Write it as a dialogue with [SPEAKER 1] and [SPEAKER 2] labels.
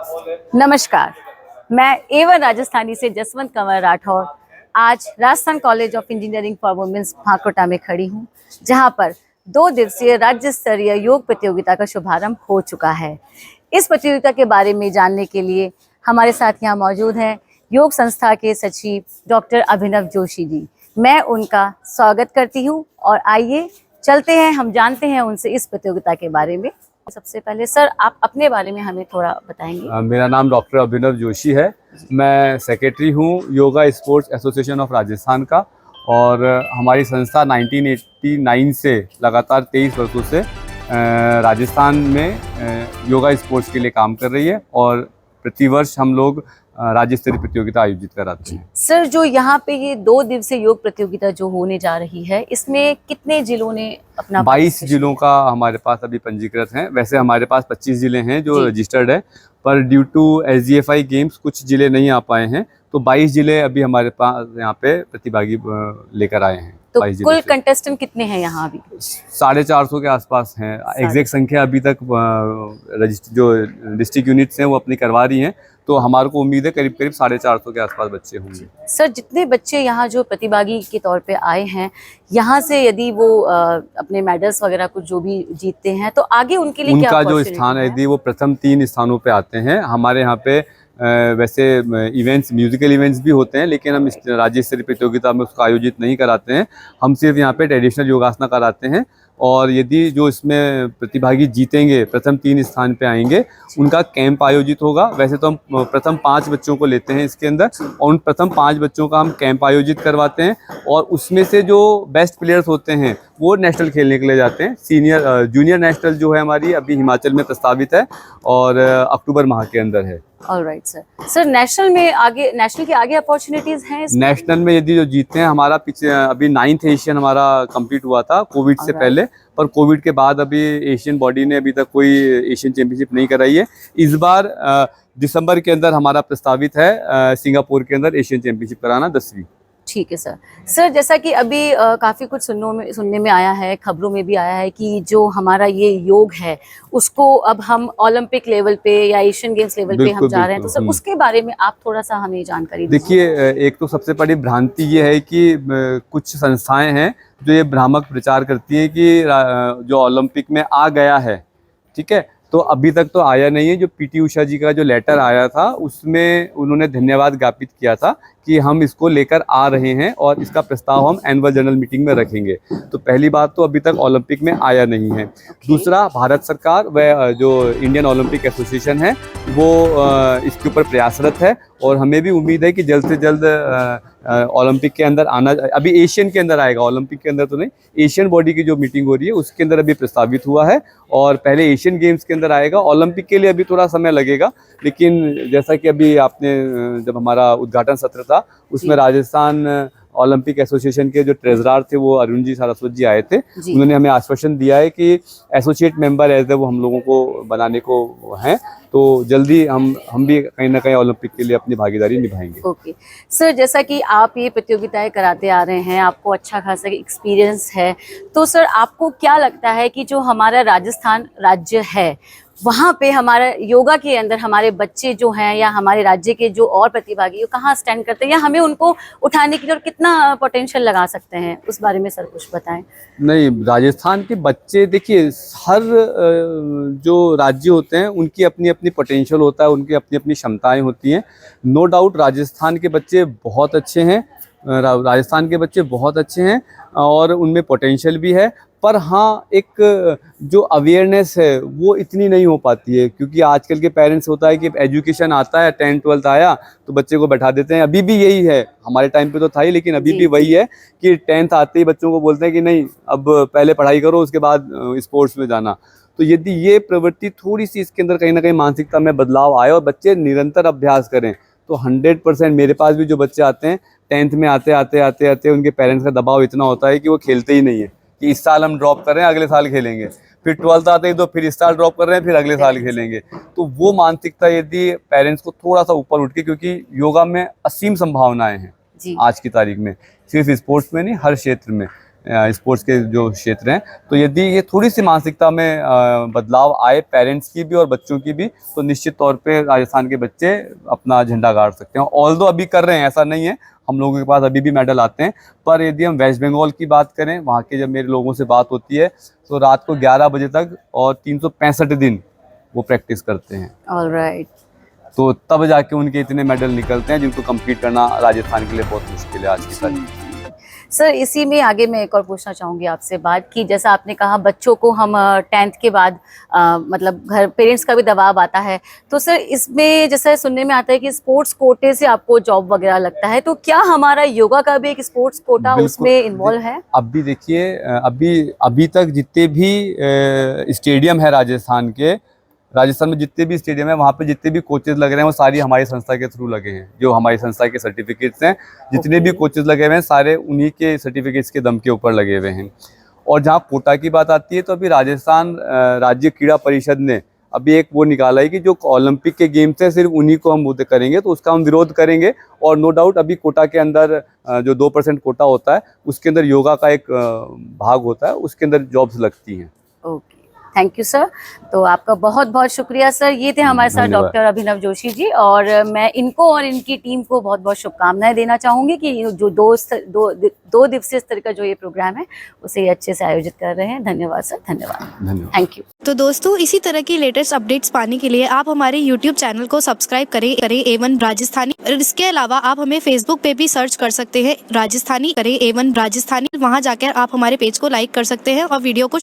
[SPEAKER 1] नमस्कार, मैं A1 राजस्थानी से जसवंत कंवर राठौर आज Rajasthan college of engineering for women's Bhakota में खड़ी हूँ, जहाँ पर 2 दिवसीय राज्य स्तरीय योग प्रतियोगिता का शुभारंभ हो चुका है। इस प्रतियोगिता के बारे में जानने के लिए हमारे साथ यहाँ मौजूद हैं योग संस्था के सचिव डॉक्टर अभिनव जोशी जी। मैं उनका स्वागत करती हूँ और आइए चलते हैं, हम जानते हैं उनसे इस प्रतियोगिता के बारे में। सबसे पहले सर, आप अपने बारे में हमें थोड़ा बताएंगे।
[SPEAKER 2] मेरा नाम डॉक्टर अभिनव जोशी है। मैं सेक्रेटरी हूँ yoga sports association of Rajasthan का और हमारी संस्था 1989 से लगातार 23 वर्षों से राजस्थान में योगा स्पोर्ट्स के लिए काम कर रही है और प्रतिवर्ष हम लोग राज्य स्तरीय प्रतियोगिता आयोजित कराते हैं।
[SPEAKER 1] सर, जो यहाँ पे ये 2 दिवसीय योग प्रतियोगिता जो होने जा रही है, इसमें कितने जिलों ने अपना
[SPEAKER 2] 22 जिलों का हमारे पास अभी पंजीकृत हैं। वैसे हमारे पास 25 जिले हैं जो रजिस्टर्ड है, पर ड्यू टू SGFI गेम्स कुछ जिले नहीं आ पाए हैं, तो 22 जिले अभी हमारे पास यहाँ पे प्रतिभागी लेकर आए हैं।
[SPEAKER 1] तो कुल कंटेस्टेंट कितने हैं यहाँ अभी?
[SPEAKER 2] 450 के आसपास हैं। एग्जैक्ट संख्या अभी तक जो डिस्ट्रिक्ट यूनिट्स हैं वो अपनी करवा रही हैं, तो हमारे को उम्मीद है करीब 450 के आसपास बच्चे होंगे।
[SPEAKER 1] सर, जितने बच्चे यहाँ जो प्रतिभागी के तौर पे आए हैं, यहाँ से यदि वो अपने मेडल्स वगैरह कुछ जो भी जीतते हैं, तो आगे उनके लिए क्या
[SPEAKER 2] उनका जो स्थान है यदि वो प्रथम 3 स्थानों पे आते हैं। हमारे यहाँ पे वैसे इवेंट्स, म्यूजिकल इवेंट्स भी होते हैं, लेकिन हम राज्य स्तरीय प्रतियोगिता में उसको आयोजित नहीं कराते हैं। हम सिर्फ यहाँ पे ट्रेडिशनल योगासना कराते हैं और यदि जो इसमें प्रतिभागी जीतेंगे, प्रथम 3 स्थान पे आएंगे, उनका कैंप आयोजित होगा। वैसे तो हम प्रथम 5 बच्चों को लेते हैं इसके अंदर और उन प्रथम 5 बच्चों का हम कैंप आयोजित करवाते हैं और उसमें से जो बेस्ट प्लेयर्स होते हैं वो नेशनल खेलने के लिए जाते हैं। जूनियर नेशनल जो है हमारी अभी हिमाचल में प्रस्तावित है और अक्टूबर माह के अंदर है।
[SPEAKER 1] Alright sir. सर, नेशनल के आगे अपॉर्चुनिटीज हैं?
[SPEAKER 2] नेशनल में यदि जो जीतते हैं, हमारा पीछे अभी 9th एशियन हमारा कंप्लीट हुआ था कोविड से पहले, पर कोविड के बाद अभी एशियन बॉडी ने अभी तक कोई एशियन चैंपियनशिप नहीं कराई है। इस बार दिसंबर के अंदर हमारा प्रस्तावित है सिंगापुर के अंदर एशियन चैंपियनशिप कराना 10वीं।
[SPEAKER 1] ठीक है सर। सर, जैसा कि अभी काफ़ी कुछ सुनने में आया है, खबरों में भी आया है कि जो हमारा ये योग है उसको अब हम ओलंपिक लेवल पे या एशियन गेम्स लेवल पे हम जा रहे हैं, तो सर उसके बारे में आप थोड़ा सा हमें जानकारी दीजिए।
[SPEAKER 2] देखिए, एक तो सबसे बड़ी भ्रांति ये है कि कुछ संस्थाएं हैं जो ये भ्रामक प्रचार करती हैं कि जो ओलंपिक में आ गया है, ठीक है, तो अभी तक तो आया नहीं है। जो PT उषा जी का जो लेटर आया था उसमें उन्होंने धन्यवाद ज्ञापित किया था कि हम इसको लेकर आ रहे हैं और इसका प्रस्ताव हम एनुअल जनरल मीटिंग में रखेंगे। तो पहली बात तो अभी तक ओलंपिक में आया नहीं है। दूसरा, भारत सरकार व जो इंडियन ओलंपिक एसोसिएशन है वो इसके ऊपर प्रयासरत है और हमें भी उम्मीद है कि जल्द से जल्द ओलंपिक के अंदर आना, अभी एशियन के अंदर आएगा, ओलंपिक के अंदर तो नहीं, एशियन बॉडी की जो मीटिंग हो रही है उसके अंदर अभी प्रस्तावित हुआ है और पहले एशियन गेम्स के अंदर आएगा। ओलंपिक के लिए अभी थोड़ा समय लगेगा, लेकिन जैसा कि अभी आपने जब हमारा उद्घाटन सत्र था उसमें राजस्थान ओलंपिक एसोसिएशन के जो ट्रेजरर थे वो अरुण जी सारस्वत जी आए थे, उन्होंने हमें आश्वासन दिया है कि एसोसिएट मेंबर एज वो हम लोगों को बनाने को हैं, तो जल्दी हम भी कहीं ना कहीं ओलंपिक के लिए अपनी भागीदारी निभाएंगे।
[SPEAKER 1] ओके सर, जैसा कि आप ये प्रतियोगिताएं कराते आ रहे हैं, आपको अच्छा खासा एक्सपीरियंस है, तो सर आपको क्या लगता है कि जो हमारा राजस्थान राज्य है वहाँ पे हमारा योगा के अंदर हमारे बच्चे जो हैं या हमारे राज्य के जो और प्रतिभागी कहाँ स्टैंड करते हैं, या हमें उनको उठाने के लिए और कितना पोटेंशियल लगा सकते हैं, उस बारे में सर कुछ बताएं।
[SPEAKER 2] नहीं, राजस्थान के बच्चे, देखिए, हर जो राज्य होते हैं उनकी अपनी अपनी पोटेंशियल होता है, उनकी अपनी अपनी क्षमताएं होती हैं। नो डाउट राजस्थान के बच्चे बहुत अच्छे हैं, राजस्थान के बच्चे बहुत अच्छे हैं और उनमें पोटेंशियल भी है, पर हाँ, एक जो अवेयरनेस है वो इतनी नहीं हो पाती है, क्योंकि आजकल के पेरेंट्स होता है कि एजुकेशन आता है, 10th 12th आया तो बच्चे को बैठा देते हैं। अभी भी यही है, हमारे टाइम पे तो था ही, लेकिन अभी भी वही है कि 10th आते ही बच्चों को बोलते हैं कि नहीं, अब पहले पढ़ाई करो उसके बाद स्पोर्ट्स में जाना। तो यदि ये प्रवृत्ति थोड़ी सी इसके अंदर कहीं ना कहीं मानसिकता में बदलाव आए और बच्चे निरंतर अभ्यास करें तो 100%, मेरे पास भी जो बच्चे आते हैं 10th में आते उनके पेरेंट्स का दबाव इतना होता है कि वो खेलते ही नहीं है, कि इस साल हम ड्रॉप कर रहे हैं, अगले साल खेलेंगे। फिर 12th आते हैं तो फिर इस साल ड्रॉप कर रहे हैं, फिर अगले साल खेलेंगे। तो वो मानसिकता यदि पेरेंट्स को थोड़ा सा ऊपर उठ के, क्योंकि योगा में असीम संभावनाएं हैं आज की तारीख में, सिर्फ स्पोर्ट्स में नहीं, हर क्षेत्र में, स्पोर्ट्स के जो क्षेत्र हैं। तो यदि ये थोड़ी सी मानसिकता में बदलाव आए पेरेंट्स की भी और बच्चों की भी, तो निश्चित तौर पे राजस्थान के बच्चे अपना झंडा गाड़ सकते हैं। ऑल्दो अभी कर रहे हैं, ऐसा नहीं है, हम लोगों के पास अभी भी मेडल आते हैं। पर यदि हम वेस्ट बंगाल की बात करें, वहाँ के जब मेरे लोगों से बात होती है तो रात को 11 बजे तक और 365 दिन वो प्रैक्टिस करते हैं।
[SPEAKER 1] ऑलराइट।
[SPEAKER 2] तो तब जाके उनके इतने मेडल निकलते हैं जिनको compete करना राजस्थान के लिए बहुत मुश्किल है आज की तारीख।
[SPEAKER 1] सर इसी में आगे मैं एक और पूछना चाहूँगी आपसे बात कि जैसा आपने कहा बच्चों को हम 10th के बाद मतलब घर पेरेंट्स का भी दबाव आता है, तो सर इसमें जैसा सुनने में आता है कि स्पोर्ट्स कोटे से आपको जॉब वगैरह लगता है, तो क्या हमारा योगा का भी एक स्पोर्ट्स कोटा उसमें इन्वॉल्व है?
[SPEAKER 2] अब भी देखिए, अभी तक जितने भी स्टेडियम है राजस्थान में जितने भी स्टेडियम है, वहाँ पे जितने भी कोचेज लग रहे हैं वो सारी हमारी संस्था के थ्रू लगे हैं। जो हमारी संस्था के सर्टिफिकेट्स हैं, जितने भी कोचेज लगे हुए हैं सारे उन्हीं के सर्टिफिकेट्स के दम के ऊपर लगे हुए हैं। और जहाँ कोटा की बात आती है तो अभी राजस्थान राज्य क्रीड़ा परिषद ने अभी एक वो निकाला है कि जो ओलंपिक के गेम्स हैं सिर्फ उन्हीं को हम वो करेंगे, तो उसका हम विरोध करेंगे। और नो डाउट अभी कोटा के अंदर जो 2% कोटा होता है उसके अंदर योगा का एक भाग होता है, उसके अंदर जॉब्स लगती हैं।
[SPEAKER 1] Okay, thank you sir. तो आपका बहुत बहुत शुक्रिया सर। ये थे हमारे साथ
[SPEAKER 2] धन्यवाद।
[SPEAKER 1] डॉक्टर अभिनव जोशी जी, और मैं इनको और इनकी टीम को बहुत बहुत शुभकामनाएं देना चाहूँगी कि जो दो दिवसीय स्तर का जो ये प्रोग्राम है उसे अच्छे से आयोजित कर रहे हैं। धन्यवाद सर, धन्यवाद, थैंक यू।
[SPEAKER 3] तो दोस्तों इसी तरह की लेटेस्ट अपडेट्स पाने के लिए आप हमारे YouTube चैनल को सब्सक्राइब करें A1 राजस्थानी। और इसके अलावा आप हमें Facebook पे भी सर्च कर सकते हैं राजस्थानी, करें A1 राजस्थानी। वहां जाकर आप हमारे पेज को लाइक कर सकते हैं और वीडियो को